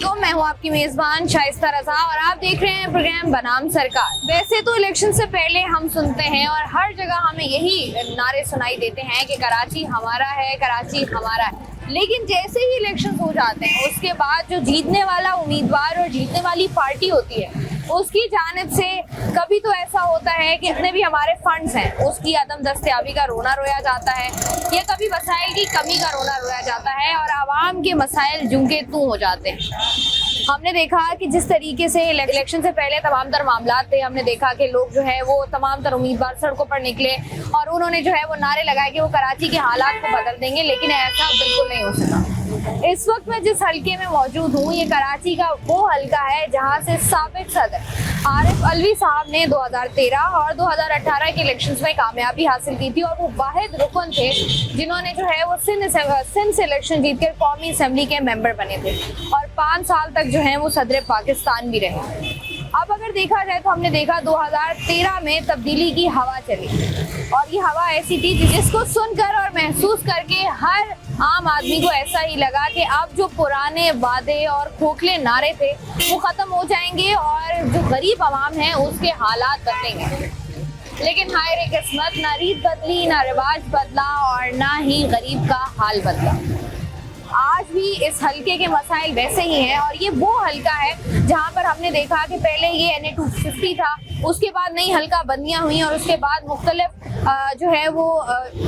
अस्सलामुअलैकुम, मैं हूँ आपकी मेजबान शाइस्ता रजा और आप देख रहे हैं प्रोग्राम बनाम सरकार। वैसे तो इलेक्शन से पहले हम सुनते हैं और हर जगह हमें यही नारे सुनाई देते हैं कि कराची हमारा है, कराची हमारा है। लेकिन जैसे ही इलेक्शन हो जाते हैं उसके बाद जो जीतने वाला उम्मीदवार और जीतने वाली पार्टी होती है उसकी जानिब से कभी तो ऐसा होता है कि जितने भी हमारे फंड्स हैं उसकी अदम दस्तयाबी का रोना रोया जाता है, या कभी वसाइल की कमी का रोना रोया जाता है और आवाम के मसाइल जूं के तू हो जाते हैं। हमने देखा कि जिस तरीके से इलेक्शन से पहले तमाम तर मामला थे, हमने देखा कि लोग जो है वो तमाम तर उम्मीदवार सड़कों पर निकले और उन्होंने जो है वो नारे लगाए कि वो कराची के हालात को बदल देंगे, लेकिन ऐसा बिल्कुल नहीं हो सका। इस वक्त मैं जिस हल्के में मौजूद हूँ ये कराची का वो हल्का है जहाँ से साबिक सदर आरिफ अलवी साहब ने 2013 और 2018 के इलेक्शंस में कामयाबी हासिल की थी और वो वाहिद रुकन थे जिन्होंने जो है वो सिंध से इलेक्शन जीतकर कौमी असेंबली के मेंबर बने थे और 5 साल तक जो है वो सदर पाकिस्तान भी रहे। अब अगर देखा जाए तो हमने देखा 2013 में तब्दीली की हवा चली और ये हवा ऐसी थी जिसको सुनकर और महसूस करके हर आम आदमी को ऐसा ही लगा कि अब जो पुराने वादे और खोखले नारे थे वो खत्म हो जाएंगे और जो गरीब आवाम है उसके हालात बदलेंगे। लेकिन हाय रे किस्मत, ना रीत बदली, ना रिवाज बदला और ना ही गरीब का हाल बदला। आज भी इस हल्के के मसाइल वैसे ही हैं और ये वो हल्का है जहां पर हमने देखा कि पहले ये NA 250 था, उसके बाद नई हल्का बंदियां हुई और उसके बाद मुख्तलिफ जो है वो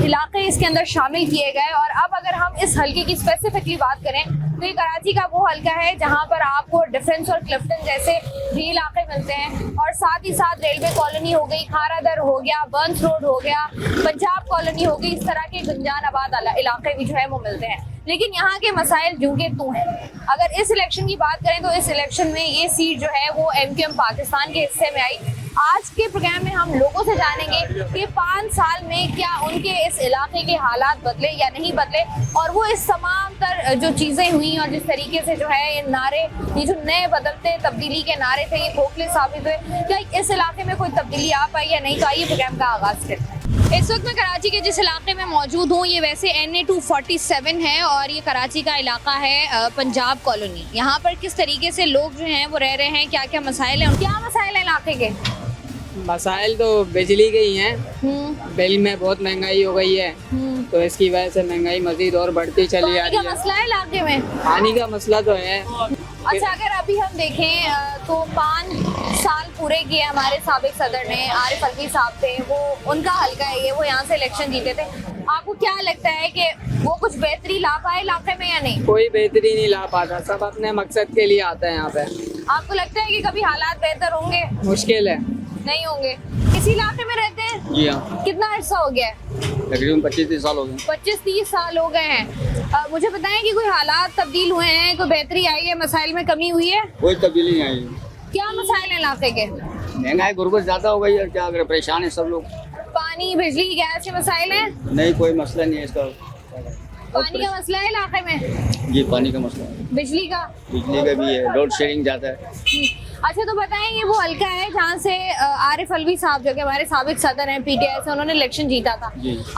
इलाके इसके अंदर शामिल किए गए। और अब अगर हम इस हल्के की स्पेसिफिकली बात करें तो ये कराची का वो हल्का है जहां पर आपको डिफेंस और क्लिफ्टन जैसे भी इलाके मिलते हैं और साथ ही साथ रेलवे कॉलोनी हो गई, खारादर हो गया, बर्न्स रोड हो गया, पंजाब कॉलोनी हो गई, इस तरह के गुंजान आबाद इलाके भी जो है वो मिलते हैं। लेकिन यहाँ के मसाइल जूं के तू हैं। अगर इस इलेक्शन की बात करें तो इस इलेक्शन में ये सीट जो है वो MQM पाकिस्तान के हिस्से में आई। आज के प्रोग्राम में हम लोगों से जानेंगे कि 5 साल में क्या उनके इस इलाके के हालात बदले या नहीं बदले और वो इस तमाम तर जो चीज़ें हुई और जिस तरीके से जो है ये नारे, ये जो नए बदलते तब्दीली के नारे थे ये खोखले साबित हुए, क्या इस इलाके में कोई तब्दीली आ पाई या नहीं। तो आइए प्रोग्राम का आगाज़ करते हैं। इस वक्त मैं कराची के जिस इलाके में मौजूद हूँ ये वैसे NA 247 है और ये कराची का इलाका है पंजाब कॉलोनी। यहाँ पर किस तरीके से लोग जो हैं वो रह रहे हैं, क्या क्या मसाइल हैं, क्या मसाइल है इलाके के? मसाइल तो बिजली के ही हैं। बिल में बहुत महंगाई हो गई है तो इसकी वजह से महंगाई मजीद और बढ़ती चली जा रही है। पानी का मसला है इलाके में? पानी का मसला तो है। अच्छा, अगर अभी हम देखें तो 5 साल पूरे किए हमारे साबिक सदर ने, आरिफ अलवी साहब थे, वो उनका हल्का है ये, वो यहाँ से इलेक्शन जीते थे। आपको क्या लगता है कि वो कुछ बेहतरी ला पाए इलाके में या नहीं? कोई बेहतरी नहीं ला पाता, सब अपने मकसद के लिए आता है यहाँ पे। आपको लगता है कि कभी हालात बेहतर होंगे? मुश्किल है, नहीं होंगे। इसी इलाके में रहते हैं? जी हाँ। कितना अर्सा हो गया है? तकरीबन 25-30 साल हो गए। 25-30 साल हो गए हैं। मुझे बताएं कि कोई हालात तब्दील हुए हैं, कोई बेहतरी आई है, मसाइल में कमी हुई है? कोई तब्दीली नहीं आई। क्या मसाइल है इलाके के? महंगाई गुर्बत ज्यादा हो गई है, क्या करें, परेशान है सब लोग। पानी, बिजली, गैस के मसाइल हैं? नहीं, कोई मसला नहीं है इसका। पानी का मसला है इलाके में? जी, पानी का मसला है। बिजली का? बिजली का भी है, लोड शेडिंग ज्यादा है। अच्छा, तो बताएं ये वो हल्का है जहाँ से आरिफ अलवी साहब जो कि हमारे साबिक सदर हैं PTI से, उन्होंने इलेक्शन जीता था।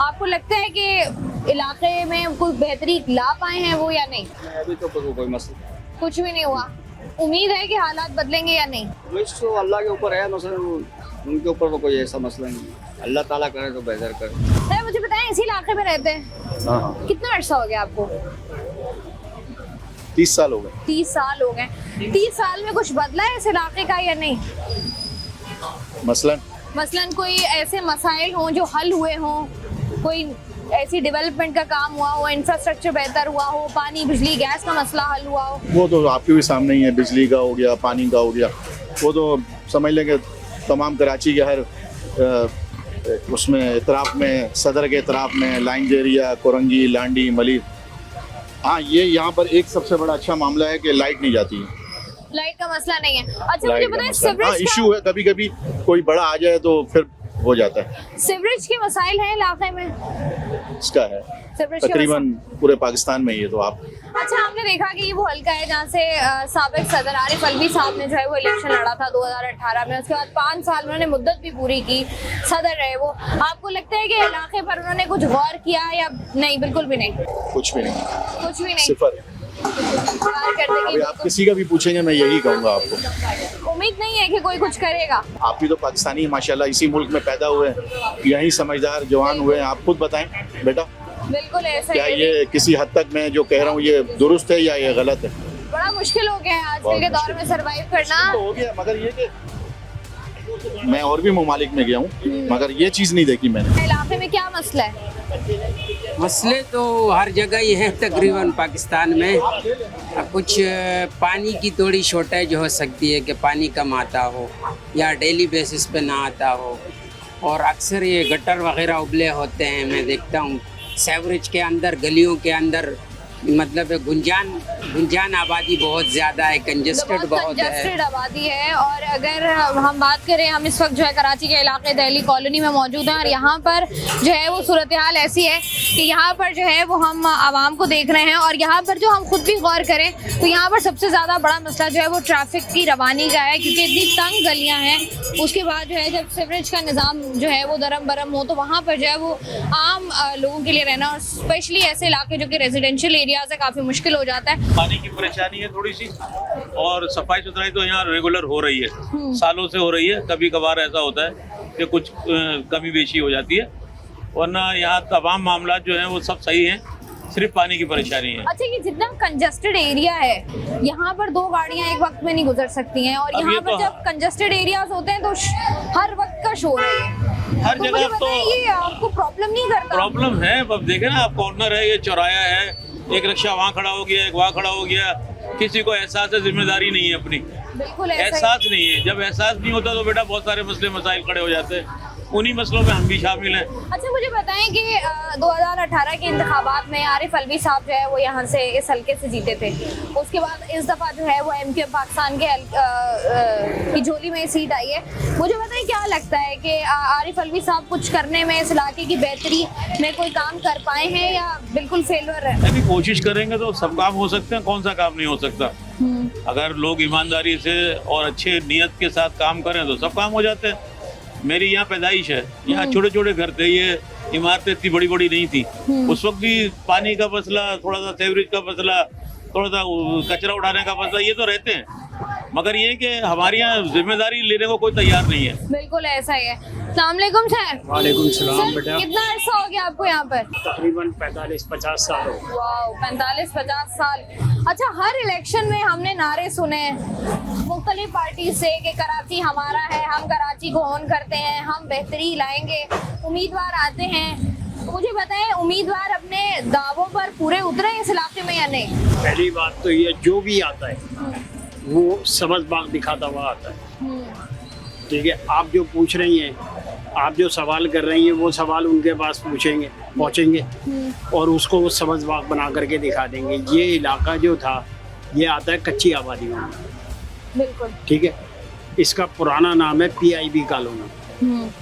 आपको लगता है कि इलाके में कोई बेहतरी ला पाए हैं वो या नहीं? अभी तो कोई मसला कुछ भी नहीं हुआ। उम्मीद है कि हालात बदलेंगे या नहीं? तो अल्लाह के ऊपर है, मसला उनके ऊपर तो कोई ऐसा मसला नहीं। अल्लाह ताला करे तो बेहतर करे। मुझे बताएं इसी इलाके में रहते हैं? हाँ। कितना अर्सा हो गया आपको? 30 साल हो गए। 30 साल हो गए। 30 साल में कुछ बदला है इस इलाके का या नहीं? मसलन कोई ऐसे मसाइल हों जो हल हुए हों, कोई ऐसी डेवलपमेंट का काम हुआ हो, इंफ्रास्ट्रक्चर बेहतर हुआ हो, पानी, बिजली, गैस का मसला हल हुआ हो? वो तो आपके भी सामने ही है, बिजली का हो गया, पानी का हो गया। वो तो समझ लें कि तमाम कराची के हर उसमें इतराफ में, सदर के इतराफ में, लाइन एरिया, कोरंगी, लांडी, मलिक। हाँ, ये यहाँ पर एक सबसे बड़ा अच्छा मामला है कि लाइट नहीं जाती है। लाइट का मसला नहीं है। अच्छा, मुझे बताएं सीवरेज इशू है, कभी कभी कोई बड़ा आ जाए तो फिर हो जाता है। सीवरेज के मसाइल हैं इलाके में? इसका है तकरीबन पूरे पाकिस्तान में ये तो आप। अच्छा, हमने देखा कि ये वो हल्का है जहाँ से साबिक सदर आरिफ अलवी साहब ने जो है वो इलेक्शन लड़ा था 2018 में। उसके बाद 5 साल उन्होंने मुद्दत भी पूरी की, सदर रहे वो। आपको लगता है कि इलाके पर उन्होंने कुछ गौर किया या नहीं? बिल्कुल भी नहीं। कुछ भी नहीं, कुछ भी नहीं। सिफर। इंतजार करते अभी कि आप किसी का भी पूछेंगे मैं यही कहूँगा आपको। उम्मीद नहीं है कि कोई कुछ करेगा। आप भी तो पाकिस्तानी माशाल्लाह इसी मुल्क में पैदा हुए हैं, यहीं समझदार जवान हुए हैं, आप खुद बताएं बेटा, बिल्कुल ऐसा क्या ही है। ये किसी हद तक मैं जो कह रहा हूँ ये दुरुस्त है या ये गलत है? बड़ा मुश्किल हो गया है आजकल के दौर में सरवाइव करना। तो हो गया, मगर ये कि मैं और भी ममालिक में गया हूँ मगर ये चीज़ नहीं देखी मैंने। इलाके में क्या मसला है? मसले तो हर जगह ही है तकरीबन पाकिस्तान में। कुछ पानी की थोड़ी शॉर्टेज हो सकती है कि पानी कम आता हो या डेली बेसिस पे ना आता हो, और अक्सर ये गटर वगैरह उबले होते हैं। मैं देखता हूँ सेवरेज के अंदर, गलियों के अंदर मतलब गुंजान आबादी बहुत ज़्यादा है, कंजेस्टेड बहुत है। कंजेस्टेड आबादी है। और अगर हम बात करें, हम इस वक्त जो है कराची के इलाके दिल्ली कॉलोनी में मौजूद हैं और यहाँ पर जो है वो सूरत हाल ऐसी है कि यहाँ पर जो है वो हम आवाम को देख रहे हैं और यहाँ पर जो हम खुद भी गौर करें तो यहाँ पर सबसे ज़्यादा बड़ा मसला जो है वो ट्रैफिक की रवानी का है, क्योंकि इतनी तंग गलियाँ हैं। उसके बाद जो है जब सीवरेज का निज़ाम जो है वो दरम बरम हो तो वहाँ पर जो है वो आम लोगों के लिए रहना, और स्पेशली ऐसे इलाके जो कि रेजिडेंशियल एरिया से काफ़ी मुश्किल हो जाता है। पानी की परेशानी है थोड़ी सी, और सफाई सुथराई तो यहाँ रेगुलर हो रही है, सालों से हो रही है। कभी कभार ऐसा होता है कि कुछ कमी बेशी हो जाती है, वरना यहाँ तमाम मामला जो हैं वो सब सही हैं, सिर्फ पानी की परेशानी है। अच्छा, ये जितना कंजेस्टेड एरिया है यहाँ पर दो गाड़ियाँ एक वक्त में नहीं गुजर सकती हैं, और यहाँ पर जब कंजेस्टेड एरियाज होते हैं तो हर वक्त का शोर है। हर जगह तो ये आपको प्रॉब्लम नहीं करता? प्रॉब्लम है। अब देखे ना आप, कॉर्नर है, ये चौराया है, एक रिक्शा वहाँ खड़ा हो गया, एक वहाँ खड़ा हो गया, किसी को एहसास है, जिम्मेदारी नहीं है अपनी, बिल्कुल एहसास नहीं है। जब एहसास नहीं होता तो बेटा बहुत सारे मसले मसाइल खड़े हो जाते हैं, उन्हीं मसलों में हम भी शामिल हैं। अच्छा, मुझे बताएं कि 2018 के इंतखाबात में आरिफ अलवी साहब जो है वो यहाँ से इस हल्के से जीते थे। उसके बाद इस दफ़ा जो है वो MQ पाकिस्तान के की झोली में सीट आई है। मुझे बताएं क्या लगता है कि आरिफ अलवी साहब कुछ करने में, इस इलाके की बेहतरी में कोई काम कर पाए हैं या बिल्कुल फेलर है? अभी कोशिश करेंगे तो सब काम हो सकते हैं, कौन सा काम नहीं हो सकता। अगर लोग ईमानदारी से और अच्छे नियत के साथ काम करें तो सब काम हो जाते हैं। मेरी यहाँ पैदाइश है, यहाँ छोटे छोटे घर थे, ये इमारतें इतनी बड़ी बड़ी नहीं थी। उस वक्त भी पानी का मसला, थोड़ा सा सेवरेज का मसला, थोड़ा सा कचरा उठाने का मसला, ये तो रहते हैं, मगर ये कि हमारे यहाँ जिम्मेदारी लेने को कोई तैयार नहीं है। बिल्कुल ऐसा ही है। अस्सलाम वालेकुम सर। वालेकुम सलाम बेटा। कितना अर्सा हो गया आपको यहाँ पर? तकरीबन 45-50 साल हो गए। वाओ, 45-50 साल। अच्छा, हर इलेक्शन में हमने नारे सुने मुख्तलिफ पार्टी से कि कराची हमारा है, हम कराची को ऑन करते हैं, हम बेहतरी लाएंगे। उम्मीदवार आते हैं, मुझे बताएं उम्मीदवार अपने दावों पर पूरे उतरे इस इलाके में या नहीं? पहली बात तो ये, जो भी आता है वो समझ बाग दिखाता हुआ आता है। ठीक है, आप जो पूछ रही हैं, आप जो सवाल कर रही हैं, वो सवाल उनके पास पहुँचेंगे और उसको वो समझ बाग बना करके दिखा देंगे। ये इलाका जो था ये आता है कच्ची आबादी में, बिल्कुल ठीक है। इसका पुराना नाम है PIB कॉलोनी,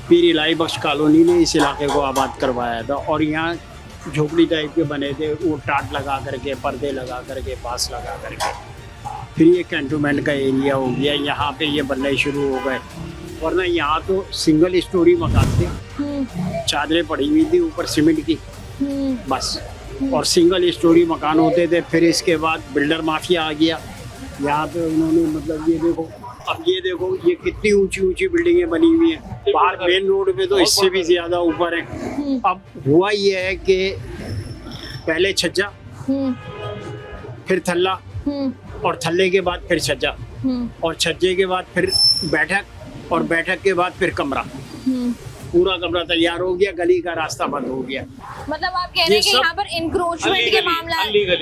पीर इलाही बख्श कॉलोनी ने इस इलाके को आबाद करवाया था, और यहाँ झोपड़ी टाइप के बने थे, वो टाट लगा करके, पर्दे लगा करके, बांस लगा करके, फिर ये कैंटोनमेंट का एरिया हो गया, यहाँ पे ये बनने शुरू हो गए। वरना यहाँ तो सिंगल स्टोरी मकान थे, चादरें पड़ी हुई थी ऊपर सीमेंट की, बस, और सिंगल स्टोरी मकान होते थे। फिर इसके बाद बिल्डर माफिया आ गया यहाँ पे, उन्होंने मतलब ये देखो, अब ये देखो ये कितनी ऊंची ऊंची बिल्डिंगें बनी हुई हैं, बाहर मेन रोड पे तो इससे भी ज्यादा ऊपर है। अब हुआ ये है कि पहले छज्जा, फिर थल्ला, और थल्ले के बाद फिर छज्जा, और छज्जे के बाद फिर बैठक, और बैठक के बाद फिर कमरा। पूरा कमरा तैयार हो गया, गली का रास्ता बंद हो गया। मतलब आप कह रहे हैं कि यहाँ पर इंक्रोचमेंट के मामला इलीगल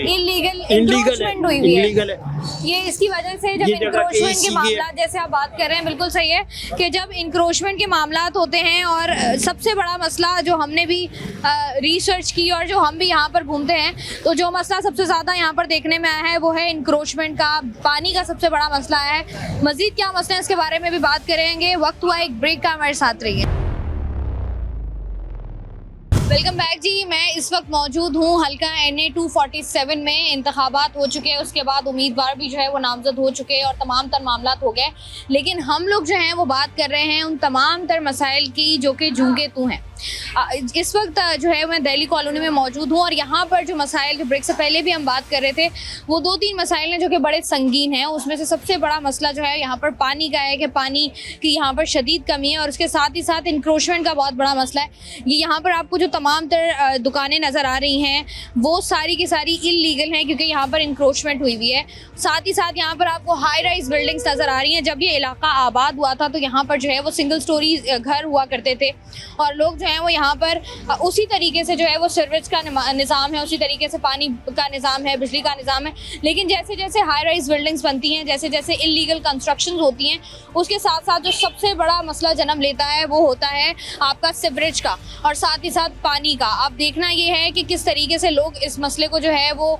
इनलीगल है। ये इसकी वजह से जब इंक्रोचमेंट के मामला, जैसे आप बात कर रहे हैं, बिल्कुल सही है कि जब इंक्रोचमेंट के मामला होते हैं, और सबसे बड़ा मसला जो हमने भी रिसर्च की और जो हम भी यहाँ पर घूमते हैं, तो जो मसला सबसे ज़्यादा यहाँ पर देखने में आया है वो है इंक्रोचमेंट का, पानी का सबसे बड़ा मसला है। मज़ीद क्या मसला है इसके बारे में भी बात करेंगे। वक्त हुआ एक ब्रेक का, हमारे साथ रहिए। वेलकम बैक जी। मैं इस वक्त मौजूद हूँ हल्का NA 247 में। इंतखाबात हो चुके हैं, उसके बाद उम्मीदवार भी जो है वो नामजद हो चुके हैं और तमाम तर मामलात हो गए, लेकिन हम लोग जो हैं वो बात कर रहे हैं उन तमाम तर मसाइल की जो कि जूं के तू हैं। इस वक्त जो है मैं दिल्ली कॉलोनी में मौजूद हूँ और यहाँ पर जो मसाइल, जो ब्रेक से पहले भी हम बात कर रहे थे, वो 2-3 मसाइल हैं जो कि बड़े संगीन हैं। उसमें से सबसे बड़ा मसला जो है यहाँ पर पानी का है कि पानी की यहाँ पर शदीद कमी है और उसके साथ ही साथ इंक्रोचमेंट का बहुत बड़ा मसला है। ये यहाँ पर आपको जो तमाम तर दुकानें नज़र आ रही हैं वो सारी की सारी इल्लीगल हैं क्योंकि यहाँ पर इंक्रोचमेंट हुई हुई है। साथ ही साथ यहाँ पर आपको हाई राइज बिल्डिंग्स नज़र आ रही हैं। जब ये इलाका आबाद हुआ था तो यहाँ पर जो है वो सिंगल स्टोरी घर हुआ करते थे और लोग जो हैं वो यहाँ पर उसी तरीके से जो है वो सर्विस का निज़ाम है, उसी तरीके से पानी का निज़ाम है, बिजली का निज़ाम है। लेकिन जैसे जैसे हाई राइज बिल्डिंग्स बनती हैं, जैसे जैसे इल्लीगल कंस्ट्रक्शंस होती हैं, उसके साथ साथ जो सबसे बड़ा मसला जन्म लेता है वो होता है आपका सीवरेज का और साथ ही साथ पानी का। अब देखना ये है कि किस तरीके से लोग इस मसले को जो है वो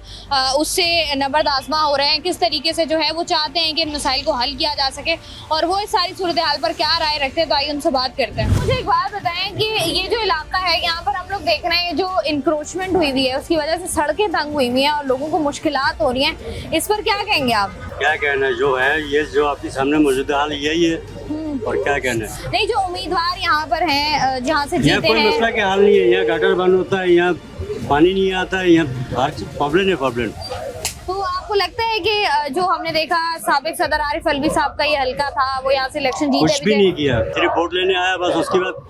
उससे नबर्द आज़मा हो रहे हैं, किस तरीके से जो है वो चाहते हैं कि इन मसाइल को हल किया जा सके और वो इस सारी सूरत हाल पर क्या राय रखते हैं। तो आइए उनसे बात करते हैं। मुझे एक बात बताएं कि ये जो इलाका है यहाँ पर हम लोग देख रहे हैं जो इंक्रोचमेंट हुई हुई है उसकी वजह से सड़कें तंग हुई हुई हैं और लोगों को मुश्किलात हो रही हैं, इस पर क्या कहेंगे आप? क्या कहना, जो है ये जो आपके सामने मौजूदा हाल यही है और क्या कहना है। नहीं, जो उम्मीदवार यहाँ पर हैं जहाँ से यहाँ जीते कोई हैं, मसला का हाल नहीं है। यहाँ गटर बंद होता है, यहाँ पानी नहीं आता है, यहाँ हर प्रॉब्लम है प्रॉब्लम। तो आपको लगता है कि जो हमने देखा साबिक सदर आरिफ अलवी साहब का ये हल्का था, वो यहाँ से इलेक्शन जीते कुछ भी नहीं किया, सिर्फ वोट लेने आया बस, उसके बाद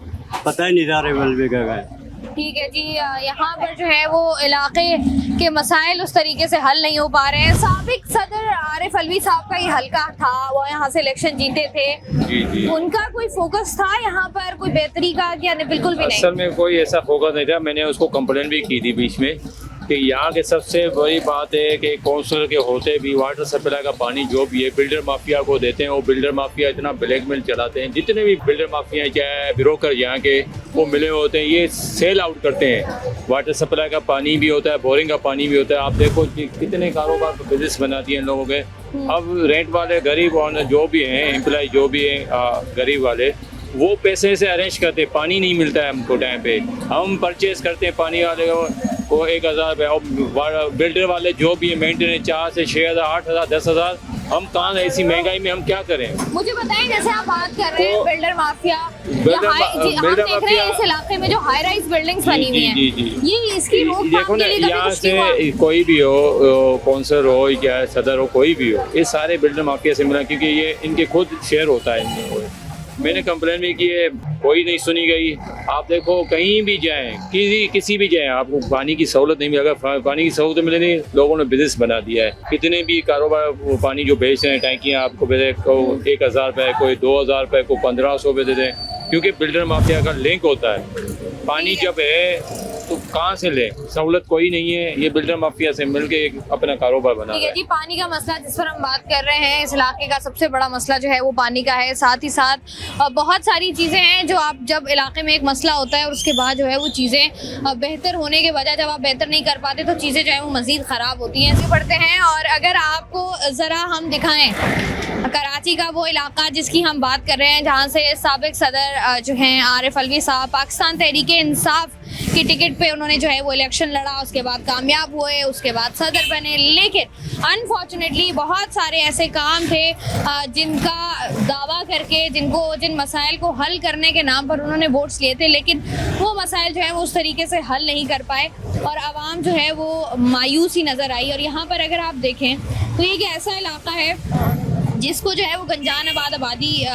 पता ही नहीं था आरिफ अलवी का है। ठीक है जी, यहाँ पर जो है वो इलाके के मसाइल उस तरीके से हल नहीं हो पा रहे हैं। साबिक सदर आरिफ अलवी साहब का ये हल्का था, वो यहाँ से इलेक्शन जीते थे, जी। उनका कोई फोकस था यहाँ पर कोई बेहतरी का क्या? बिल्कुल भी नहीं। असल में कोई ऐसा फोकस नहीं था। मैंने उसको कंप्लेंट भी की थी बीच में कि यहाँ के सबसे बड़ी बात है कि काउंसिलर के होते भी वाटर सप्लाई का पानी जो भी है बिल्डर माफिया को देते हैं। वो बिल्डर माफिया इतना ब्लैकमेल चलाते हैं, जितने भी बिल्डर माफिया चाहे ब्रोकर यहाँ के वो मिले होते हैं, ये सेल आउट करते हैं। वाटर सप्लाई का पानी भी होता है, बोरिंग का पानी भी होता है। आप देखो कितने कारोबार को बिजनेस बना दिए इन लोगों के। अब रेंट वाले गरीब और जो भी हैं एम्प्लॉय जो भी हैं गरीब वाले, वो पैसे से अरेंज करते हैं, पानी नहीं मिलता है हमको टाइम पे। हम परचेज करते हैं पानी वाले को 1000 रुपये और बिल्डर वाले जो भी है मेंटेनेंस 4 से 6000, 8000, 10000। हम कहाँ ऐसी महंगाई में हम क्या करें? मुझे बताएं, जैसे आप बात कर रहे हैं बिल्डर माफिया, हम देख रहे हैं इस इलाके में जो हाई राइज बिल्डिंग्स बनी हुई हैं, ये इसकी देखो ना, यहाँ से कोई भी हो, काउंसिलर हो या सदर हो, कोई भी हो, ये सारे बिल्डर माफिया से मिला क्योंकि ये इनके खुद शेयर होता है। मैंने कंप्लेन भी की है, कोई नहीं सुनी गई। आप देखो कहीं भी जाएं, किसी भी जाएं, आपको पानी की सहूलत नहीं मिलेगा। पानी की सहूलत मिले नहीं, लोगों ने बिजनेस बना दिया है। कितने भी कारोबार वो पानी जो बेच रहे हैं, टैंकियाँ आपको बेचे को 1000 रुपये, कोई 2000 रुपये, को 1500 रुपये दे दें, क्योंकि बिल्डर माफिया का लिंक होता है। पानी जब है तो कहाँ से ले, सहूलत कोई नहीं है। ये बिल्डर माफिया से मिलके अपना कारोबार बना रहा है। जी, पानी का मसला जिस पर हम बात कर रहे हैं, इस इलाके का सबसे बड़ा मसला जो है वो पानी का है। साथ ही साथ बहुत सारी चीज़ें हैं जो आप जब इलाके में एक मसला होता है और उसके बाद जो है वो चीज़ें बेहतर होने के बजाय जब आप बेहतर नहीं कर पाते तो चीज़ें जो है वो मज़ीद ख़राब होती हैं। ऐसे बढ़ते हैं और अगर आपको ज़रा हम दिखाएँ कराची का वो इलाका जिसकी हम बात कर रहे हैं, जहाँ से साबिक सदर जो हैं आरिफ अलवी साहब पाकिस्तान तहरीक-ए-इंसाफ की टिकट पे उन्होंने जो है वो इलेक्शन लड़ा, उसके बाद कामयाब हुए, उसके बाद सदर बने। लेकिन अनफॉर्चुनेटली बहुत सारे ऐसे काम थे जिनका दावा करके जिन मसाइल को हल करने के नाम पर उन्होंने वोट्स लिए थे, लेकिन वो मसाइल जो है वो उस तरीके से हल नहीं कर पाए और आवाम जो है वो मायूसी नज़र आई। और यहाँ पर अगर आप देखें तो ये एक ऐसा इलाका है जिसको जो है वो गंजान आबादी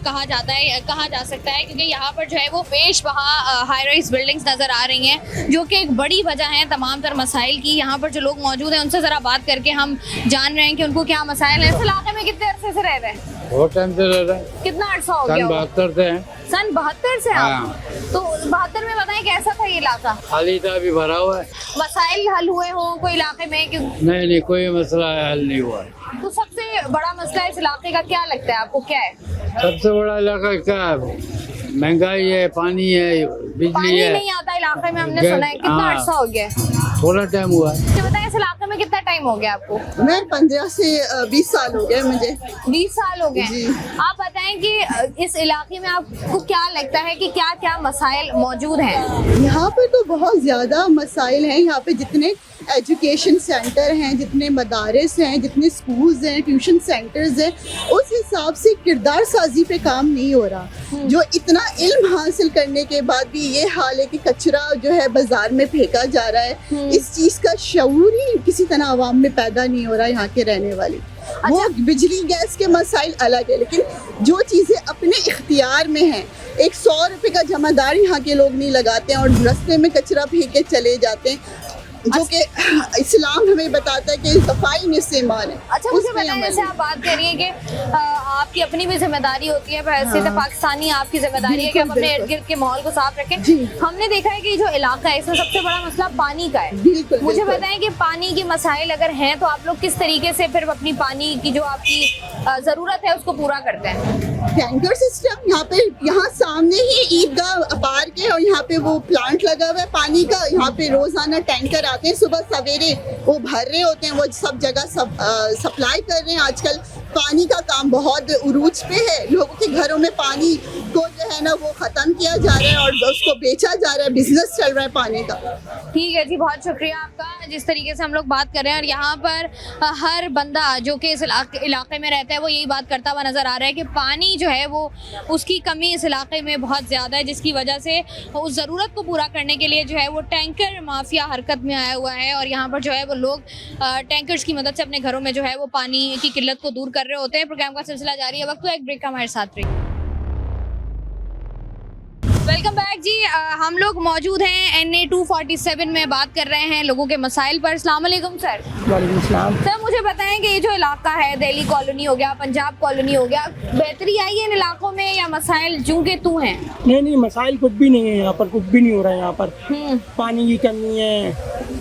कहा जा सकता है, क्योंकि यहाँ पर जो है वो पेश वहाँ हाई राइज बिल्डिंग्स नज़र आ रही हैं जो कि एक बड़ी वजह है तमाम तर मसाइल की। यहाँ पर जो लोग मौजूद हैं उनसे ज़रा बात करके हम जान रहे हैं कि उनको क्या मसाइल हैं। इस इलाके में कितने अरसे से रह रहे हैं? बहुत टाइम से रह रहे हैं। कितना अर्सा हो गया? 72 से हैं। सन 72 से आप? तो 72 में बताएं कैसा था ये इलाका? खाली था, अभी भरा हुआ है। मसाइल हल हुए हों कोई इलाके में? नहीं, कोई मसला हल नहीं हुआ है। तो सबसे बड़ा मसला इस इलाके का क्या लगता है आपको, क्या है सबसे बड़ा इलाका? क्या महंगाई है, पानी है, बिजली पानी है। नहीं आता इलाके में, हमने सुना है। कितना अर्सा हो गया? थोड़ा टाइम हुआ है। तो बताएं इस इलाके में कितना टाइम हो गया आपको? मैं 15 से 20 साल हो गए मुझे। 20 साल हो गए। जी। आप बताएं कि इस इलाके में आपको क्या लगता है कि क्या क्या मसाइल मौजूद हैं? यहाँ पे तो बहुत ज्यादा मसाइल हैं। यहाँ पे जितने एजुकेशन सेंटर हैं, जितने मदारिस हैं, जितने स्कूल्स हैं, ट्यूशन सेंटर्स हैं, उस हिसाब से किरदार साजी पे काम नहीं हो रहा। जो इतना इल्म हासिल करने के बाद भी ये हाल है कि कचरा जो है बाजार में फेंका जा रहा है, इस चीज़ का शऊर ही किसी तरह आवाम में पैदा नहीं हो रहा यहाँ के रहने वाले। वो बिजली गैस के मसाइल अलग है, लेकिन जो चीज़ें अपने इख्तियार में हैं, एक 100 रुपये का जमादार यहाँ के लोग नहीं लगाते हैं और रास्ते में कचरा फेंक के चले जाते हैं, जो कि इस्लाम हमें बताता है कि सफाई निस्फ़े ईमान है। अच्छा, मुझे बताएं, जैसे आप बात कर रही हैं कि आपकी अपनी भी जिम्मेदारी होती है, वैसे तो पाकिस्तानी आपकी जिम्मेदारी है कि आप अपने इर्द गिर्द के माहौल को साफ रखें। हमने देखा है कि जो इलाका है इसमें सबसे बड़ा मसला पानी का है। मुझे बताएं कि पानी के मसाइल अगर हैं तो आप लोग किस तरीके से फिर अपनी पानी की जो आपकी ज़रूरत है उसको पूरा करते हैं? टैंकर सिस्टम यहाँ सामने ही ईदगाह पार्क है और यहाँ पे वो प्लांट लगा हुआ है पानी का। यहाँ पे रोजाना टैंकर आते हैं, सुबह सवेरे वो भर रहे होते हैं, वो सब जगह सप्लाई कर रहे हैं। आजकल पानी का काम बहुत उरूज पे है, लोगों के घरों में पानी को जो है ना वो ख़त्म किया जा रहा है और उसको बेचा जा रहा है, बिजनेस चल रहा है पानी का। ठीक है जी, बहुत शुक्रिया आपका। जिस तरीके से हम लोग बात कर रहे हैं और यहाँ पर हर बंदा जो कि इस इलाके में रहता है वो यही बात करता हुआ नज़र आ रहा है कि पानी जो है वो उसकी कमी इस इलाके में बहुत ज़्यादा है, जिसकी वजह से उस ज़रूरत को पूरा करने के लिए जो है वो टैंकर माफिया हरकत में आया हुआ है और यहाँ पर जो है वो लोग टैंकर्स की मदद से अपने घरों में जो है वो पानी की किल्लत को दूर कर रहे होते हैं। प्रोग्राम का सिलसिला जारी है, वक्त तो एक ब्रेक का हमारे साथ रही। वेलकम बैक जी। हम लोग मौजूद हैं NA 247 में, बात कर रहे हैं लोगों के मसाइल पर। अस्सलाम वालेकुम सर। वालेकुम सलाम। सर मुझे बताएं कि ये जो इलाका है, दिल्ली कॉलोनी हो गया, पंजाब कॉलोनी हो गया, बेहतरी आई है इन इलाकों में या मसाइल जूं के तू हैं? नहीं, मसाइल कुछ भी नहीं है यहाँ पर, कुछ भी नहीं हो रहा है यहाँ पर। पानी की कमी है,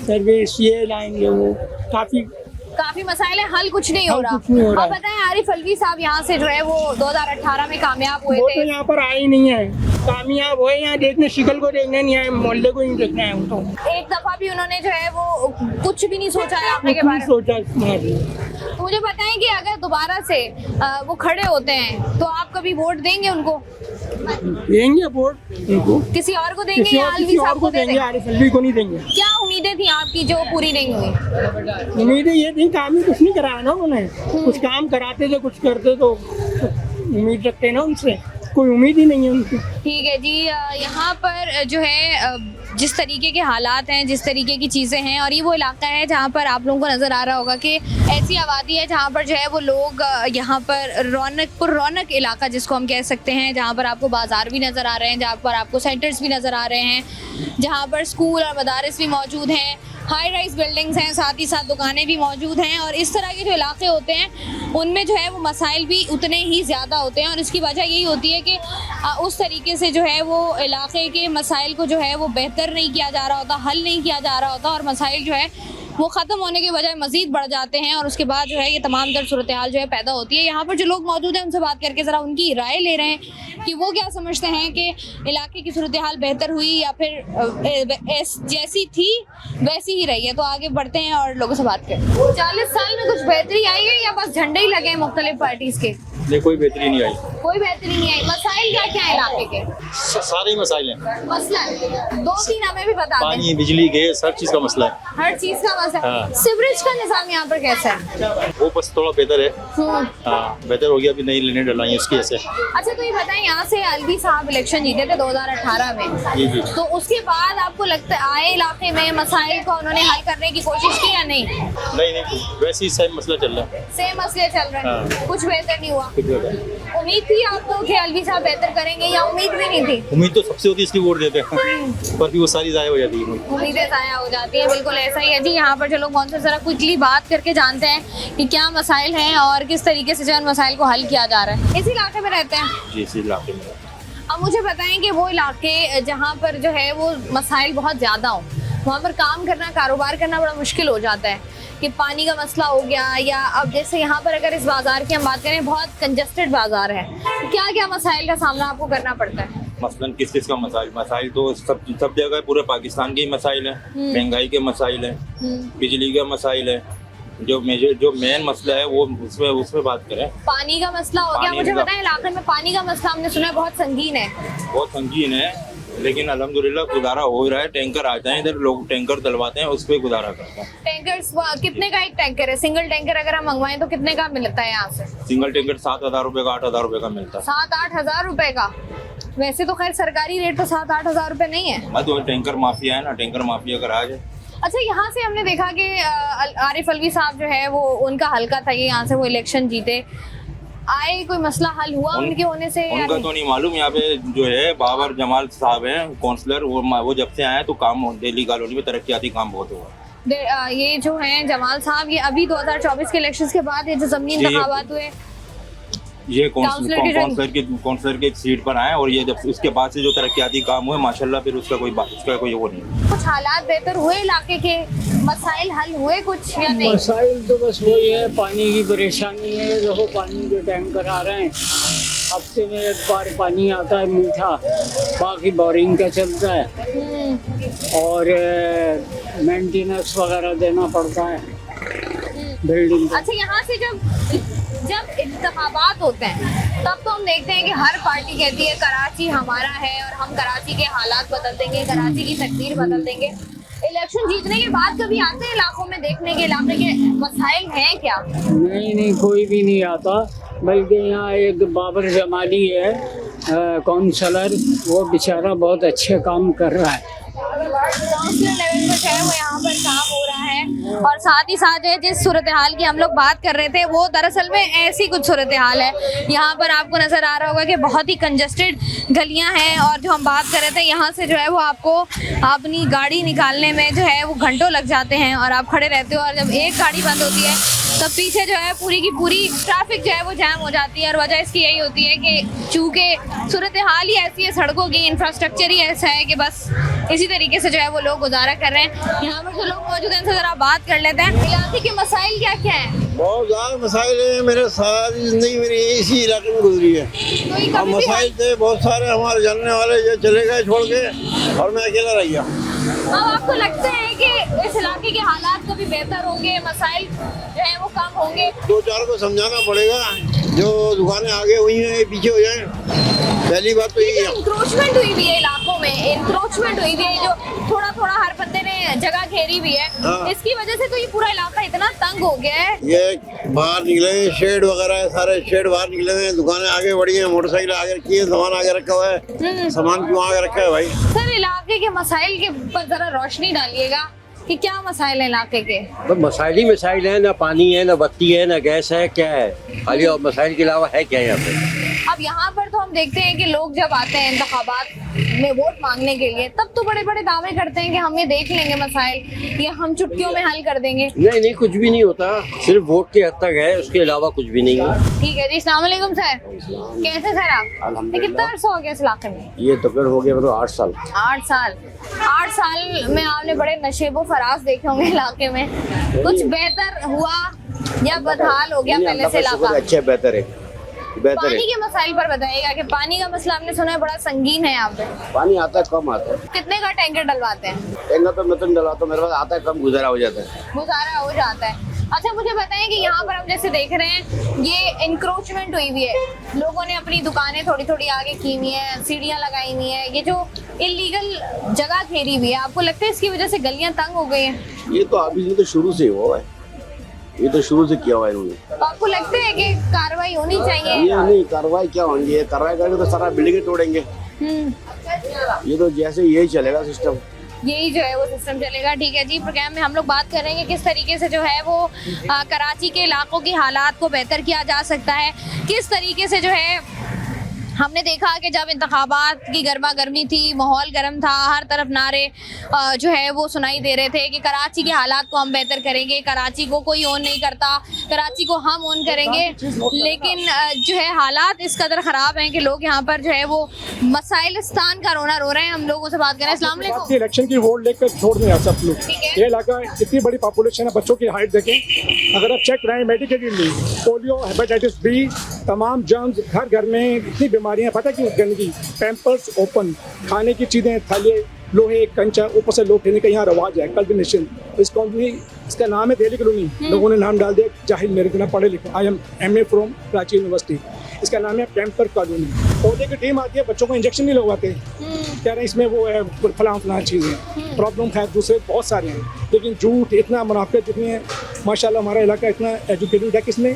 सर्विस ये लाएंगे वो, काफी मसाइल है, हल कुछ नहीं हो रहा। अब बताएं, आरिफ अलवी साहब यहाँ से जो है वो 2018 में कामयाब हुए थे। तो यहाँ पर आए ही नहीं है, कामयाब हुए यहाँ देखने, शिकल को देखने नहीं आए, मोहल्ले को नहीं देखना है उनको। एक दफा भी उन्होंने जो है वो कुछ भी नहीं सोचा है आपने के बारे में? सोचा। मुझे बताएं कि अगर दोबारा से वो खड़े होते हैं तो आप कभी वोट देंगे उनको? देंगे वोट उनको। किसी और को देंगे या अलवी साहब को देंगे? आरिफ अलवी को नहीं देंगे। क्या उम्मीदें थी आपकी जो पूरी नहीं हुई? उम्मीदें ये थी, काम ही कुछ नहीं कराया ना उन्होंने, कुछ काम कराते थे, कुछ करते तो उम्मीद रखते ना उनसे, कोई उम्मीद ही नहीं है उनकी। ठीक है जी। यहाँ पर जो है जिस तरीके के हालात हैं, जिस तरीके की चीज़ें हैं, और ये वो इलाका है जहाँ पर आप लोगों को नज़र आ रहा होगा कि ऐसी आबादी है जहाँ पर जो है वो लोग यहाँ पर रौनक इलाका जिसको हम कह सकते हैं, जहाँ पर आपको बाज़ार भी नज़र आ रहे हैं, जहाँ पर आपको सेंटर्स भी नज़र आ रहे हैं, जहाँ पर स्कूल और मदारिस भी मौजूद हैं, हाई राइज बिल्डिंग्स हैं, साथ ही साथ दुकानें भी मौजूद हैं। और इस तरह के जो इलाके होते हैं उनमें जो है वो मसाइल भी उतने ही ज़्यादा होते हैं और इसकी वजह यही होती है कि उस तरीके से जो है वो इलाके के मसाइल को जो है वो बेहतर नहीं किया जा रहा होता, हल नहीं किया जा रहा होता और मसाइल जो है वो ख़त्म होने के बजाय मज़ीद बढ़ जाते हैं और उसके बाद जो है ये तमाम तर सूरत हाल जो है पैदा होती है। यहाँ पर जो लोग मौजूद हैं उनसे बात करके ज़रा उनकी राय ले रहे हैं कि वो क्या समझते हैं कि इलाके की सूरत हाल बेहतर हुई या फिर जैसी थी वैसी ही रही है। तो आगे बढ़ते हैं और लोगों से बात करें। 40 साल में कुछ बेहतरी आई है या बस झंडे ही लगे हैं मुख्तलिफ पार्टीज़ के? नहीं, कोई बेहतरी नहीं आई। कोई बेहतरी नहीं आई। मसाइल क्या क्या है इलाके के? सारे ही मसाइल हैं। मसला 2-3 हमें भी बता दें। पानी, बिजली, गैस, हर चीज़ का मसला है। हर चीज़ का मसला। हाँ। सीवरेज का निज़ाम यहाँ पर कैसा है? वो बस थोड़ा बेहतर है। हाँ, बेहतर हो गया, अभी नई लाइनें डलाई हैं उसकी वजह से। अच्छा, तो ये बताएं, यहाँ से अलवी साहब इलेक्शन जीते थे 2018 में। जी। तो उसके बाद आपको लगता है आए इलाके में मसाइल को उन्होंने हल करने की कोशिश की या नहीं? नहीं, वैसे ही सेम मसला चल रहा है। सेम मसले चल रहे हैं। हाँ। कुछ बेहतर नहीं हुआ? उम्मीद थी आपको कि अलवी साहब बेहतर करेंगे या उम्मीद भी नहीं थी? उम्मीद तो सबसे होती है, इसकी वोट देते हैं पर फिर वो सारी ज़ाया हो जाती है। उम्मीदें ज़ाया हो जाती है, बिल्कुल ऐसा ही है जी। यहाँ पर जो लोग कौन से ज़रा क्विकली बात करके जानते हैं कि क्या मसाइल हैं और किस तरीके से जो है मसाइल को हल किया जा रहा है। इस इलाके में रहते हैं जी, इसी इलाके में। अब मुझे बताएं कि वो इलाके जहाँ पर जो है वो मसाइल बहुत ज़्यादा हो, वहाँ पर काम करना, कारोबार करना बड़ा मुश्किल हो जाता है कि पानी का मसला हो गया या अब जैसे यहाँ पर अगर इस बाज़ार की हम बात करें, बहुत कंजस्टेड बाज़ार है, क्या क्या मसाइल का सामना आपको करना पड़ता है? मसलन किस का मसाइल तो सब जगह पूरे पाकिस्तान के ही मसाइल हैं। महंगाई के मसाइल हैं, बिजली का मसाइल है, जो मेन मसला है वो उसमें बात करें। पानी का मसला हो गया। मुझे बताएं, इलाके में पानी का मसला हमने सुना है बहुत संगीन है। बहुत संगीन है, लेकिन अल्हम्दुलिल्लाह गुजारा हो रहा है। टैंकर आते हैं इधर, लोग टैंकर डलवाते हैं, उस पर गुजारा करते हैं। टैंकर्स कितने का एक टैंकर है? सिंगल टैंकर अगर हम मंगवाएं तो कितने का मिलता है यहाँ से? सिंगल टैंकर 7,000 रुपये का, 8,000 रुपये का मिलता है। 7-8 हजार रुपए का? वैसे तो खैर सरकारी रेट तो 7-8 हजार रुपए नहीं है। मैं तो टैंकर माफिया है ना, टैंकर माफिया का राज है। अच्छा, यहाँ से हमने देखा कि आरिफ अलवी साहब जो है वो उनका हल्का था, ये यहाँ से वो इलेक्शन जीते, आए कोई मसला हल हुआ उनके होने से? उनका तो नहीं मालूम। यहाँ पे जो है बाबर जमाल साहब हैं काउंसलर, वो जब से आए तो काम दिल्ली कॉलोनी में तरक्याती काम बहुत हुआ। ये जो है जमाल साहब, ये अभी 2024 के इलेक्शन के बाद ये जो ज़मीनी इंतखाबात हुए, ये काउंसलर के सीट पर आए, और ये जब उसके बाद से जो तरक्याती काम हुए माशाल्लाह, फिर उसका कोई वो नहीं। कुछ हालात बेहतर हुए इलाके के? मसाइल हल हुए कुछ या नहीं? मसाइल तो बस वही है, पानी की परेशानी है। देखो पानी के टैंकर आ रहे हैं, हफ्ते में एक बार पानी आता है मीठा, बाकी बोरिंग का चलता है और मेंटेनेंस वगैरह देना पड़ता है बिल्डिंग। अच्छा, यहाँ से जब इंतखाबात होते हैं तब तो हम देखते हैं कि हर पार्टी कहती है कराची हमारा है और हम कराची के हालात बदल देंगे, कराची की तकदीर बदल देंगे। इलेक्शन जीतने के बाद कभी आते हैं इलाकों में देखने के इलाके के मसाइल हैं क्या? नहीं, कोई भी नहीं आता। बल्कि यहाँ एक बाबर जमाली है काउंसलर, वो बेचारा बहुत अच्छे काम कर रहा है। काउंसिलर लेवल पर जो है वो यहाँ पर काम हो रहा है। और साथ ही साथ जो है जिस सूरत हाल की हम लोग बात कर रहे थे वो दरअसल में ऐसी कुछ सूरत हाल है। यहाँ पर आपको नज़र आ रहा होगा कि बहुत ही कंजस्टेड गलियाँ हैं, और जो हम बात कर रहे थे यहाँ से जो है वो आपको अपनी गाड़ी निकालने में जो है वो घंटों लग जाते हैं और आप खड़े रहते हो, और जब एक गाड़ी बंद होती है तब पीछे जो है पूरी की पूरी ट्रैफिक जो है वो जैम हो जाती है। और वजह इसकी यही होती है कि चूँकि सूरत हाल ही ऐसी है, सड़कों की इंफ्रास्ट्रक्चर ही ऐसा है कि बस इसी तरीके से जो है वो लोग गुजारा कर रहे हैं। यहाँ पर जो लोग मौजूद हैं उनसे ज़रा बात कर लेते हैं। इलाके के मसाइल क्या क्या हैं? बहुत ज़्यादा मसाइल है। मेरे सारी ज़िंदगी मेरी इसी इलाके में गुजरी है। अब मसाइल थे बहुत सारे, हमारे जानने वाले ये चले गए छोड़ के, और मैं अकेला रह गया। अब आपको लगता है कि इस इलाके के हालात कभी बेहतर होंगे, मसाइल जो है वो कम होंगे? 2-4 को समझाना पड़ेगा, जो दुकानें आगे हुई हैं पीछे हो जाएं। पहली बात तो ये इंक्रोचमेंट हुई भी है इलाकों में, इंक्रोचमेंट हुई भी है, जो थोड़ा थोड़ा हर बंदे ने जगह घेरी भी है। हाँ। इसकी वजह से तो ये पूरा इलाका इतना तंग हो गया है। ये बाहर निकले हैं, शेड वगैरह है, सारे शेड बाहर निकले हुए हैं, दुकानें आगे बढ़ी हैं, मोटरसाइकिल आगे रखी है, सामान आगे रखा हुआ है। सामान क्यों आगे रखा है भाई? सर, इलाके के मसाइल के ऊपर जरा रोशनी डालिएगा कि क्या मसाइल है इलाके के? मसाइल ही मसाइल है, ना पानी है, ना बत्ती है, ना गैस है, क्या है? खाली और मसाइल के अलावा है क्या यहाँ पे? अब यहाँ पर तो हम देखते हैं कि लोग जब आते हैं इंतखाबात में वोट मांगने के लिए, तब तो बड़े बड़े दावे करते हैं कि हम ये देख लेंगे मसाइल, या हम चुटकियों में हल कर देंगे। नहीं, कुछ भी नहीं होता, सिर्फ वोट के हद तक है, उसके अलावा कुछ भी नहीं है। ठीक है जी, अस्सलाम वालेकुम सर। कैसे सर आप? कितना अर्सा हो गया इस इलाके में? ये तकरीबन हो गया मतलब 8 साल। 8 साल। 8 साल में आपने बड़े नशेबो फराज देखे होंगे इलाके में। कुछ बेहतर हुआ या बदहाल हो गया पहले से इलाका? अच्छा, बेहतर है। पानी के मसाइल पर बताइएगा कि पानी का मसला आपने सुना है बड़ा संगीन है यहाँ पे। पानी आता है, कम आता है। कितने का टैंकर डलवाते हैं? टैंकर तो मैं तो डलवाता हूँ, मेरे पास आता है कम, गुजारा हो जाता है। गुजारा हो जाता है। अच्छा, मुझे बताएं कि यहाँ पर हम जैसे देख रहे हैं ये इंक्रोचमेंट हुई हुई है, लोगों ने अपनी दुकानें थोड़ी थोड़ी आगे की हुई है, सीढ़ियाँ लगाई हुई है, ये जो इलीगल जगह घेरी हुई है, आपको लगता है इसकी वजह से गलियाँ तंग हो गई हैं? ये तो अभी तो शुरू से हुआ है, ये तो शुरू से किया हुआ है इन्होंने। तो आपको लगता है कि कार्रवाई होनी चाहिए? ये नहीं, कार्रवाई क्या होंगी? कार्रवाई करेंगे तो सारा बिल्डिंग तोड़ेंगे। ये तो जैसे यही चलेगा सिस्टम, यही जो है वो सिस्टम चलेगा। ठीक है जी, प्रोग्राम में हम लोग बात करेंगे किस तरीके से जो है वो कराची के इलाकों की हालात को बेहतर किया जा सकता है, किस तरीके से जो है हमने देखा कि जब इंतखाबात की गर्मा गर्मी थी, माहौल गर्म था, हर तरफ नारे जो है वो सुनाई दे रहे थे कि कराची के हालात को हम बेहतर करेंगे, कराची को कोई ओन नहीं करता, कराची को हम ओन करेंगे। लेकिन जो है हालात इस कदर ख़राब हैं कि लोग यहाँ पर जो है वो मसाइलिस्तान का रोना रो रहे हैं। हम लोगों से बात करें। अस्सलाम वालेकुम। इलेक्शन की वोट लेकर छोड़ दें सब लोग। ये इलाका इतनी बड़ी पॉपुलेशन है, बच्चों की हाइट देखें, अगर आप चेक कराएं मेडिकेटली, पोलियो, हेपेटाइटिस बी, तमाम जर्म्स घर घर में, इतनी बीमारियां, पता कि गंदगी, पैम्पर्स ओपन, खाने की चीज़ें, थाली, लोहे, कंचा, ऊपर से लोग खेलने का यहाँ रवाज है, कल्टिवेशन। इस कॉलोनी, इसका नाम है दिल्ली कॉलोनी, लोगों ने नाम डाल दिया जाहिल, मेरे को ना पढ़े लिखे। I am MA from Karachi university. इसका नाम है पैम्पर कॉलोनी। पौधे की टीम आती है, बच्चों को इंजेक्शन नहीं लगवाते, कह रहे हैं इसमें वो है फलां चीज़ें। प्रॉब्लम खैर दूसरे बहुत सारे हैं, लेकिन झूठ इतना, मुनाफिक इतनी है। माशाल्लाह हमारा इलाका इतना एजुकेटेड है, किसने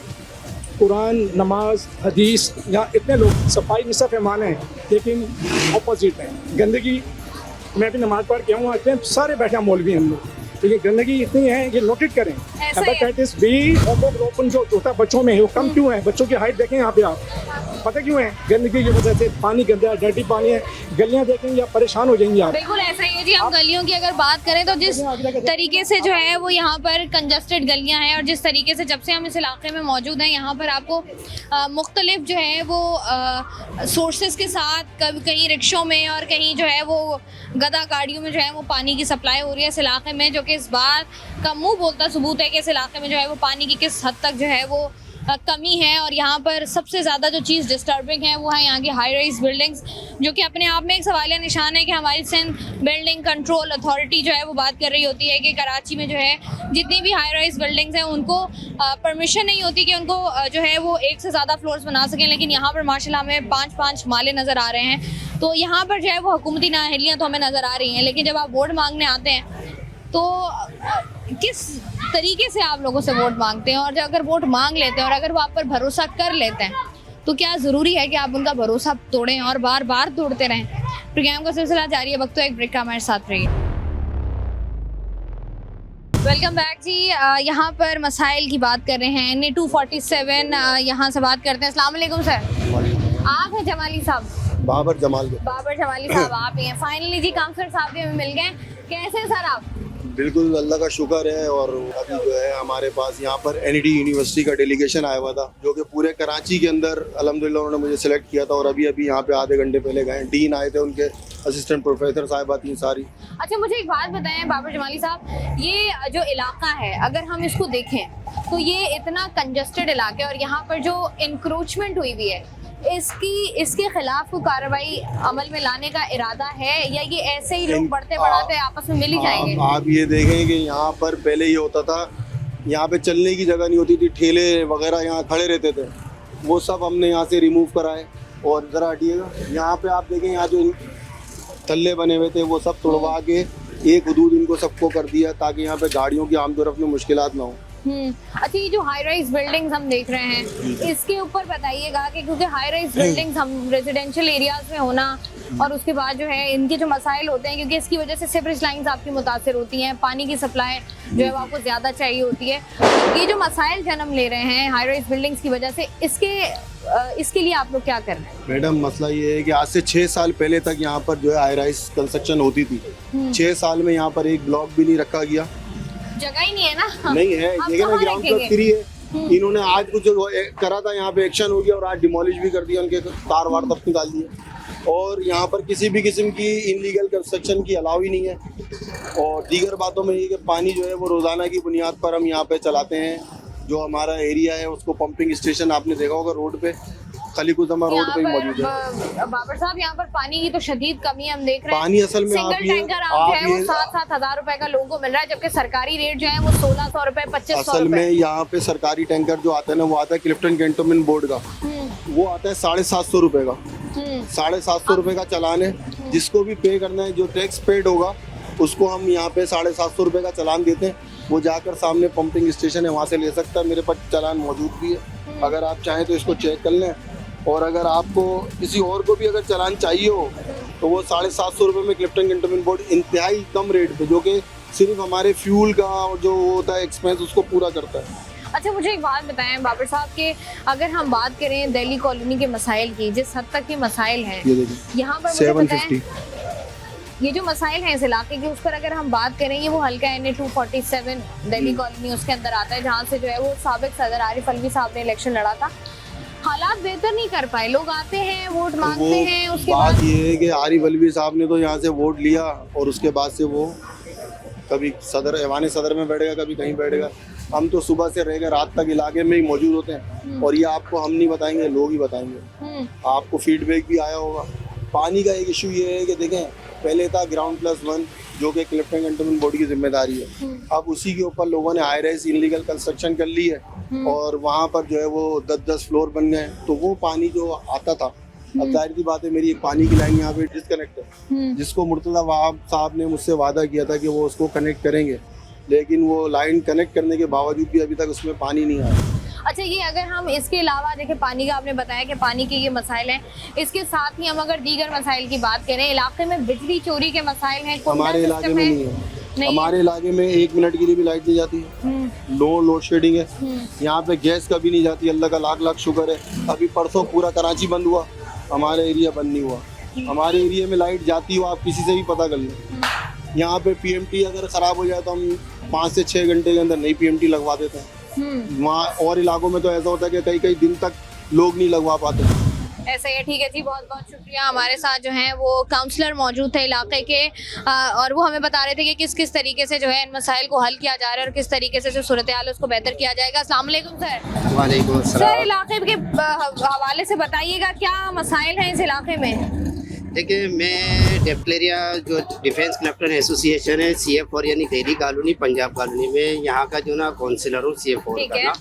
कुरान, नमाज, हदीस, यहाँ इतने लोग सफाई निसफ मान हैं, लेकिन अपोजिट है गंदगी। मैं भी नमाज पढ़ के आऊँ, इतने सारे बैठे मौलवी हैं हम लोग, लेकिन गंदगी इतनी है, ये नोटिट करें। हेपेटाइटिस बी ओपन जो होता है बच्चों में, वो कम क्यों है? बच्चों की हाइट देखें यहाँ पे आप, पता क्यों है? गंदगी की वजह से। पानी गंदा है, डर्टी पानी है, गलियाँ देखेंगे आप परेशान हो जाएंगे आप। बिल्कुल ऐसा ही है जी। हम गलियों की अगर बात करें तो जिस तरीके से जो है वो यहाँ पर कंजस्टेड गलियाँ हैं, और जिस तरीके से जब से हम इस इलाके में मौजूद हैं, यहाँ पर आपको मुख्तलिफ जो है वो सोर्सेज के साथ कहीं रिक्शों में और कहीं जो है वो गदा गाड़ियों में जो है वो पानी की सप्लाई हो रही है इस इलाके में, जो कि इस बात का मुंह बोलता सबूत है कि इस इलाके में जो है वो पानी की किस हद तक जो है वो कमी है। और यहाँ पर सबसे ज़्यादा जो चीज़ डिस्टर्बिंग है वो है यहाँ की हाई राइज बिल्डिंग्स, जो कि अपने आप में एक सवालिया निशान है कि हमारी सिंध बिल्डिंग कंट्रोल अथॉरिटी जो है वो बात कर रही होती है कि कराची में जो है जितनी भी हाई राइज बिल्डिंग्स हैं उनको परमिशन नहीं होती कि उनको जो है वो एक से ज़्यादा फ्लोर्स बना सकें, लेकिन यहाँ पर माशाल्लाह हमें 5-5 माले नज़र आ रहे हैं। तो यहाँ पर जो है वो हुकूमती नाअहलियाँ तो हमें नज़र आ रही हैं, लेकिन जब आप वोट मांगने आते हैं तो किस तरीके से आप लोगों से वोट मांगते हैं? और जब अगर वोट मांग लेते हैं और अगर वो आप पर भरोसा कर लेते हैं तो क्या ज़रूरी है कि आप उनका भरोसा तोड़ें और बार बार तोड़ते रहें? प्रोग्राम का सिलसिला जारी है, वक्त तो एक ब्रेक का, हमारे साथ रहिए। वेलकम बैक जी। यहाँ पर मसाइल की बात कर रहे हैं, NA 247 यहाँ से बात करते हैं। अस्सलाम वालेकुम सर, आप हैं जमाली साहब? बाबर जमाली साहब आप ही हैं। फाइनली जी काउंसलर साहब भी हमें मिल गए। कैसे हैं सर आप? बिल्कुल अल्लाह का शुक्र है। और अभी जो है हमारे पास यहाँ पर NED यूनिवर्सिटी का डेलीगेशन आया हुआ था, जो कि पूरे कराची के अंदर अल्हम्दुलिल्लाह उन्होंने मुझे सेलेक्ट किया था, और अभी यहाँ पे आधे घंटे पहले गए। डीन आए थे, उनके असिस्टेंट प्रोफेसर साहिबा थी सारी। अच्छा, मुझे एक बात बताएं बाबर जमाली साहब, ये जो इलाका है अगर हम इसको देखें तो ये इतना कंजस्टेड इलाका है, और यहाँ पर जो इंक्रोचमेंट हुई हुई है इसके खिलाफ कोई कार्रवाई अमल में लाने का इरादा है, या ये ऐसे ही लोग बढ़ते बढ़ाते आपस में मिल ही जाएंगे? आप ये देखें कि यहाँ पर पहले ये होता था, यहाँ पे चलने की जगह नहीं होती थी, ठेले वगैरह यहाँ खड़े रहते थे, वो सब हमने यहाँ से रिमूव कराए। और ज़रा हटिएगा, यहाँ पे आप देखें, यहाँ जो थल्ले बने हुए थे वो सब तोड़वा के एक हदूद इनको सबको कर दिया, ताकि यहाँ पे गाड़ियों की आमदोरफ्त में मुश्किलात ना हो। अच्छा, ये जो हाई राइज बिल्डिंग्स हम देख रहे हैं इसके ऊपर बताइएगा कि क्योंकि हाई राइज बिल्डिंग्स हम रेजिडेंशियल एरियाज में होना, और उसके बाद जो है इनके जो मसाइल होते हैं, क्योंकि इसकी वजह से सीवरेज लाइंस आपकी मुतासर होती हैं, पानी की सप्लाई जो है वो आपको ज़्यादा चाहिए होती है। ये जो मसाइल जन्म ले रहे हैं हाई राइज बिल्डिंग्स की वजह से, इसके लिए आप लोग क्या कर रहे हैं? मैडम मसला ये है कि आज से 6 साल पहले तक यहाँ पर जो है हाई राइज कंस्ट्रक्शन होती थी। 6 साल में यहाँ पर एक ब्लॉक भी नहीं रखा गया, जगह ही नहीं है ना। नहीं है, ये ना ग्राउंड फ्लोर फ्री है। इन्होंने आज कुछ करा था, यहाँ पे एक्शन हो गया और आज डिमोलिश भी कर दिया, उनके तार वार तक निकाल दिए, और यहाँ पर किसी भी किस्म की इनलीगल कंस्ट्रक्शन की अलाउ ही नहीं है। और दीगर बातों में ये कि पानी जो है वो रोज़ाना की बुनियाद पर हम यहाँ पे चलाते हैं। जो हमारा एरिया है उसको पंपिंग स्टेशन आपने देखा होगा रोड पे, खलीकुज़मा रोड पे ही मौजूद है। बाबर साहब, यहाँ पर पानी की तो शदीद कमी हम देख रहे हैं। पानी असल में सिंगल टैंकर जो है वो 7-7 हज़ार रुपए का लोगों को मिल रहा है, जबकि सरकारी रेट जो है वो 1600 रुपए 2500 असल में यहाँ पे सरकारी टैंकर जो आता है ना, वो आता है क्लिफ्टन कैंटोनमेंट बोर्ड का, वो आता है 750 रुपए का। 750 रुपए का चालान है, जिसको भी पे करना है, जो टैक्स पेड होगा उसको हम यहाँ पे 750 रुपए का चालान देते हैं। वो जाकर सामने पंपिंग स्टेशन है, वहाँ से ले सकता है। मेरे पास चालान मौजूद भी है, अगर आप चाहें तो इसको चेक कर लें। और अगर आपको किसी और को भी अगर चालान चाहिए हो तो वो 750 रुपये में क्लिफ्टन कैंटोनमेंट बोर्ड इंतहाई कम रेट पे, जो कि सिर्फ हमारे फ्यूल का जो होता है एक्सपेंस, उसको पूरा करता है। अच्छा, मुझे एक बात बताएं बाबर साहब के, अगर हम बात करें दिल्ली कॉलोनी के मसाइल की, जिस हद तक के मसाइल हैं यहाँ पर, मुझे बताएं ये जो मसाइल हैं इस इलाके के, उस पर अगर हम बात करें, ये वो हल्का NA 247 दिल्ली कॉलोनी उसके अंदर आता है, जहाँ से जो है वो साबिक सदर आरिफ अलवी साहब ने इलेक्शन लड़ा था। हालात बेहतर नहीं कर पाए, लोग आते हैं वोट मांगते हैं, उसके बाद ये है कि आरिफ अलवी साहब ने तो यहाँ से वोट लिया और उसके बाद से वो कभी सदर ऐवान सदर में बैठेगा, कभी कहीं बैठेगा। हम तो सुबह से रह गए रात तक इलाके में ही मौजूद होते हैं, और ये आपको हम नहीं बताएंगे, लोग ही बताएंगे। आपको फीडबैक भी आया होगा। पानी का एक इशू ये है कि देखें, पहले था ग्राउंड+1 जो कि क्लिफ्टन कैंटोनमेंट बोर्ड की जिम्मेदारी है। अब उसी के ऊपर लोगों ने हाई राइज इनलीगल कंस्ट्रक्शन कर ली है, और वहाँ पर जो है वो 10-10 फ्लोर बन गए, तो वो पानी जो आता था, अब जाहिर सी बात है मेरी एक पानी की लाइन यहाँ पे डिस्कनेक्ट है, जिसको मुर्तज़ा वहाब साहब ने मुझसे वादा किया था कि वो उसको कनेक्ट करेंगे, लेकिन वो लाइन कनेक्ट करने के बावजूद भी अभी तक उसमें पानी नहीं आया। अच्छा, ये अगर हम इसके अलावा देखिए, पानी का आपने बताया कि पानी के ये मसाइल हैं, इसके साथ ही हम अगर दीगर मसाइल की बात करें, इलाके में बिजली चोरी के मसाइल हैं, हमारे इलाके में नहीं है। हमारे इलाके में 1 मिनट के लिए भी लाइट नहीं जाती है, लोड शेडिंग है। यहाँ पे गैस कभी नहीं जाती, अल्लाह का लाख लाख शुक्र है। अभी परसों पूरा कराची बंद हुआ, हमारे एरिया बंद नहीं हुआ। हमारे एरिया में लाइट जाती हो, आप किसी से भी पता कर लें। यहाँ पे PMT अगर ख़राब हो जाए तो हम 5 से 6 घंटे के अंदर नई PMT लगवा देते हैं। वहाँ और इलाकों में तो ऐसा होता है कि कई कई दिन तक लोग नहीं लगवा पाते। ऐसा ही है। ठीक है जी, बहुत बहुत शुक्रिया। हमारे साथ जो हैं वो काउंसलर मौजूद थे इलाके के, और वो हमें बता रहे थे कि किस किस तरीके से जो है इन मसाइल को हल किया जा रहा है और किस तरीके से जो सूरत हाल है उसको बेहतर किया जाएगा। अस्सलाम वालेकुम सर। वालेकुम अस्सलाम। सर, इलाके के हवाले से बताइएगा क्या मसाइल हैं इस इलाके में? देखिए, मैं डेप्ट एरिया जो डिफेंस कलेक्टर एसोसिएशन है CF4 यानी दिल्ली कॉलोनी पंजाब कॉलोनी में यहाँ का जो ना काउंसिलर हूँ CF4 का ना,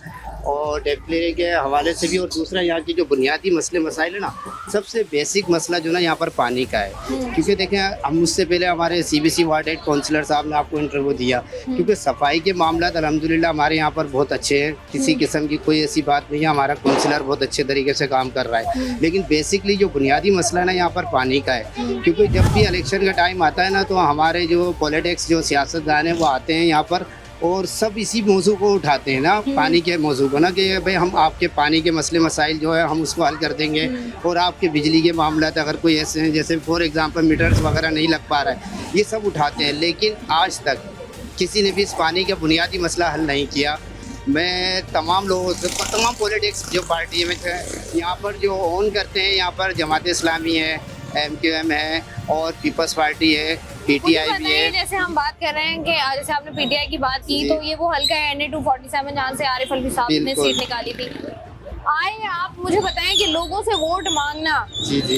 और डेप्ट एरिया के हवाले से भी, और दूसरा यहाँ की जो बुनियादी मसले मसाइल है ना, सबसे बेसिक मसला जो ना यहाँ पर पानी का है। क्योंकि देखें, हम मुझसे पहले हमारे CBC वार्ड हेड काउंसिलर साहब ने आपको इंटरव्यू दिया, क्योंकि सफाई के मामला अल्हम्दुलिल्लाह हमारे यहाँ पर बहुत अच्छे हैं, किसी किस्म की कोई ऐसी बात नहीं है, हमारा काउंसिलर बहुत अच्छे तरीके से काम कर रहा है। लेकिन बेसिकली जो बुनियादी मसला है ना यहाँ पर पानी का है, क्योंकि जब भी इलेक्शन का टाइम आता है ना, तो हमारे जो पॉलिटिक्स जो सियासतदान हैं वो आते हैं यहाँ पर और सब इसी मौजू को उठाते हैं ना, पानी के मौजू को ना, कि भाई हम आपके पानी के मसले मसाइल जो है हम उसको हल कर देंगे, और आपके बिजली के मामला अगर कोई ऐसे हैं जैसे फॉर एग्जांपल मीटर्स वगैरह नहीं लग पा रहा है, ये सब उठाते हैं। लेकिन आज तक किसी ने भी इस पानी का बुनियादी मसला हल नहीं किया। मैं तमाम लोगों से, तमाम पॉलिटिक्स जो पार्टी में यहाँ पर जो ओन करते हैं, यहाँ पर जमात इस्लामी है, MQM है और पीपल्स पार्टी है, PTI भी है। जैसे हम बात कर रहे हैं कि जैसे आपने PTI की बात की, तो ये वो हल्का है NA 247 जहाँ से आरिफ अलवी साहब ने सीट निकाली थी। आए आप मुझे बताएं कि लोगों से वोट मांगना,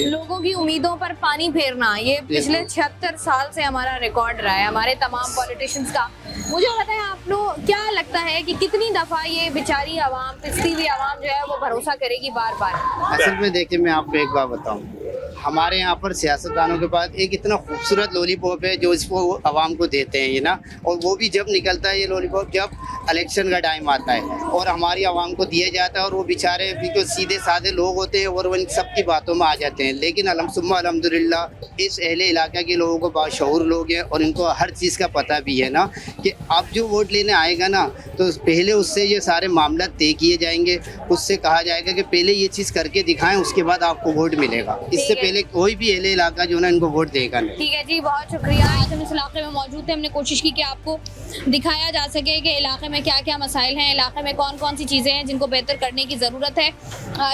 लोगों की उम्मीदों पर पानी फेरना, ये पिछले 76 साल से हमारा रिकॉर्ड रहा है हमारे तमाम पॉलिटिशियंस का। मुझे बताएं, आप लोग क्या लगता है कि कितनी दफ़ा ये बेचारी आवाम, पिछली हुई आवाम जो है वो भरोसा करेगी बार बार? असल में देखिए, मैं आपको एक बात बताऊं, हमारे यहाँ पर सियासतदानों के पास एक इतना खूबसूरत लॉलीपॉप है जो इसको आवाम को देते हैं ये ना, और वो भी जब निकलता है ये लॉलीपॉप जब इलेक्शन का टाइम आता है और हमारी आवाम को दिया जाता है, और वो बेचारे बिल्कुल सीधे साधे लोग होते हैं और वो इन सब की बातों में आ जाते हैं। लेकिन अल्हम्दुलिल्लाह इस अहले इलाके के लोगों को बाशऊर लोग हैं और इनको हर चीज़ का पता भी है ना, कि अब जो वोट लेने आएगा ना, तो पहले उससे ये सारे मामला तय किए जाएंगे, उससे कहा जाएगा कि पहले ये चीज़ करके दिखाएं, उसके बाद आपको वोट मिलेगा। इससे पहले कोई भी अहले इलाका जो ना इनको वोट देगा नहीं। ठीक है जी, बहुत शुक्रिया। आज हम इस इलाके में मौजूद थे, हमने कोशिश की कि आपको दिखाया जा सके कि इलाके में क्या क्या मसाइल हैं, इलाके में कौन कौन सी चीज़ें हैं जिनको बेहतर करने की ज़रूरत है।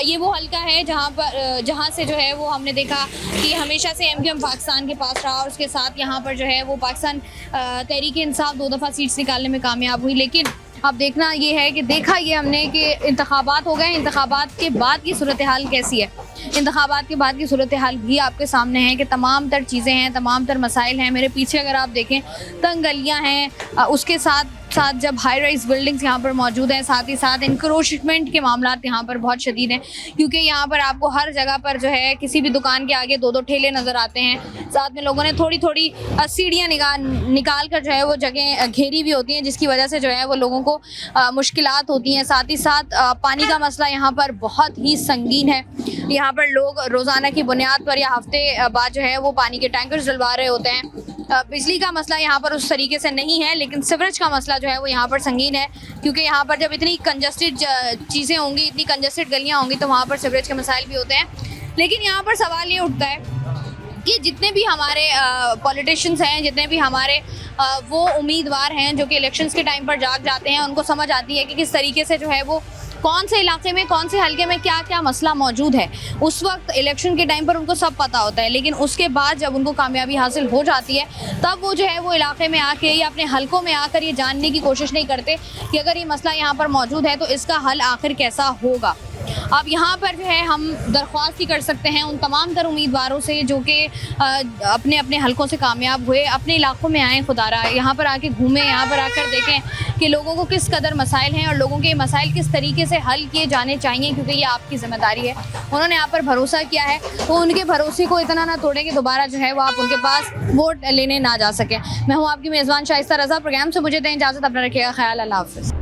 ये वो हल्का है जहाँ से जो है वो हमने देखा कि हमेशा से MQM पाकिस्तान के पास रहा, और उसके साथ यहाँ पर जो है वो पाकिस्तान तहरीक इंसाफ 2 दफ़ा सीट्स निकालने में कामयाब हुई। लेकिन अब देखना ये है कि देखा ये हमने कि इंतखाबात हो गए, इंतखाबात के बाद की सूरत हाल कैसी है। इंतखाबात के बाद की सूरत हाल भी आपके सामने है कि तमाम तर चीज़ें हैं, तमाम तर मसाइल हैं। मेरे पीछे अगर आप देखें, तंग गलियाँ हैं, उसके साथ साथ जब हाई राइज बिल्डिंग्स यहाँ पर मौजूद हैं, साथ ही साथ इंक्रोचमेंट के मामला यहाँ पर बहुत शदीद हैं, क्योंकि यहाँ पर आपको हर जगह पर जो है किसी भी दुकान के आगे 2-2 ठेले नज़र आते हैं। साथ में लोगों ने थोड़ी थोड़ी सीढ़ियाँ निकाल कर जो है वो जगह घेरी भी होती हैं, जिसकी वजह से जो है वो लोगों को मुश्किलात होती हैं। साथ ही साथ पानी का मसला यहाँ पर बहुत ही संगीन है। यहाँ पर लोग रोज़ाना की बुनियाद पर या हफ्ते बाद जो है वो पानी के टैंकर्स डलवा रहे होते हैं। बिजली का मसला यहाँ पर उस तरीके से नहीं है, लेकिन सीवरेज का मसला जो है वो यहाँ पर संगीन है, क्योंकि यहाँ पर जब इतनी कंजस्टेड चीज़ें होंगी, इतनी कंजस्टेड गलियाँ होंगी, तो वहाँ पर सीवरेज के मसाइल भी होते हैं। लेकिन यहाँ पर सवाल ये उठता है कि जितने भी हमारे पॉलिटिशियंस हैं, जितने भी हमारे वो उम्मीदवार हैं जो कि इलेक्शंस के टाइम पर जाग जाते हैं, उनको समझ आती है कि किस तरीके से जो है वो कौन से इलाके में, कौन से हलके में क्या क्या मसला मौजूद है। उस वक्त इलेक्शन के टाइम पर उनको सब पता होता है, लेकिन उसके बाद जब उनको कामयाबी हासिल हो जाती है, तब वो जो है वो इलाके में आके या अपने हलकों में आकर ये जानने की कोशिश नहीं करते कि अगर ये मसला यहाँ पर मौजूद है तो इसका हल आखिर कैसा होगा, अब यहाँ पर जो है हम दरख्वास्त ही कर सकते हैं उन तमाम तर उम्मीदवारों से जो कि अपने अपने हलकों से कामयाब हुए, अपने इलाकों में आएँ, खुदारा यहाँ पर आके घूमें, यहाँ पर आकर देखें कि लोगों को किस कदर मसाइल हैं और लोगों के मसाइल किस तरीके से हल किए जाने चाहिए, क्योंकि ये आपकी ज़िम्मेदारी है। उन्होंने यहाँ पर भरोसा किया है, तो उनके भरोसे को इतना ना तोड़ें कि दोबारा जो है वो आप उनके पास वोट लेने ना जा सकें। मैं हूँ आपकी मेज़बान शाइस्ता रज़ा। प्रोग्राम से मुझे दें इजाज़त, अपना रखिएगा ख्याल। अल्लाह हाफ़िज़।